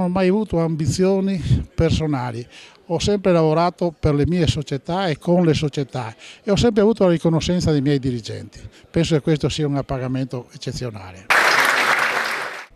non ho mai avuto ambizioni personali, ho sempre lavorato per le mie società e con le società e ho sempre avuto la riconoscenza dei miei dirigenti. Penso che questo sia un appagamento eccezionale.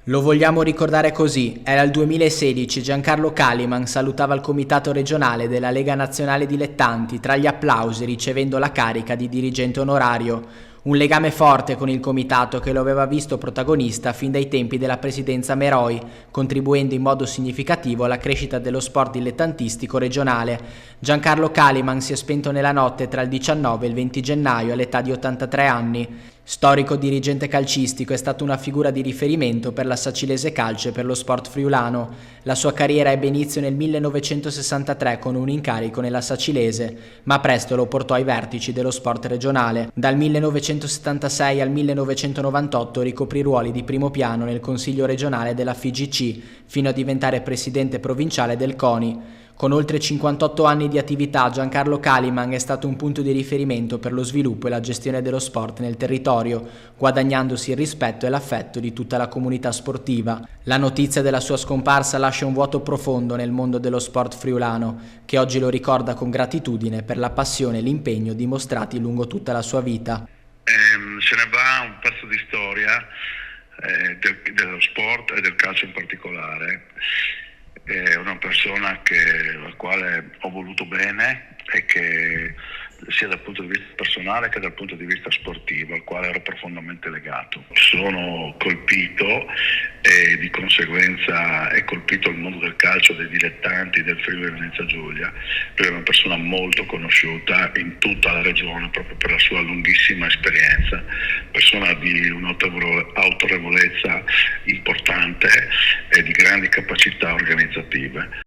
Lo vogliamo ricordare così, era il 2016, Giancarlo Kaliman salutava il comitato regionale della Lega Nazionale Dilettanti tra gli applausi ricevendo la carica di dirigente onorario. Un legame forte con il comitato che lo aveva visto protagonista fin dai tempi della presidenza Meroi, contribuendo in modo significativo alla crescita dello sport dilettantistico regionale. Giancarlo Kaliman si è spento nella notte tra il 19 e il 20 gennaio all'età di 83 anni. Storico dirigente calcistico, è stato una figura di riferimento per la Sacilese Calcio e per lo sport friulano. La sua carriera ebbe inizio nel 1963 con un incarico nella Sacilese, ma presto lo portò ai vertici dello sport regionale. Dal 1976 al 1998 ricoprì ruoli di primo piano nel Consiglio regionale della FIGC, fino a diventare presidente provinciale del CONI. Con oltre 58 anni di attività, Giancarlo Kaliman è stato un punto di riferimento per lo sviluppo e la gestione dello sport nel territorio, guadagnandosi il rispetto e l'affetto di tutta la comunità sportiva. La notizia della sua scomparsa lascia un vuoto profondo nel mondo dello sport friulano, che oggi lo ricorda con gratitudine per la passione e l'impegno dimostrati lungo tutta la sua vita. Se ne va un pezzo di storia dello sport e del calcio in particolare. È una persona alla quale ho voluto bene e che sia dal punto di vista personale che dal punto di vista sportivo, al quale ero profondamente legato. Sono colpito e di conseguenza è colpito il mondo del calcio, dei dilettanti del Friuli Venezia Giulia, perché è una persona molto conosciuta in tutta la regione proprio per la sua lunghissima esperienza, persona di un'autorevolezza importante e di grandi capacità organizzative.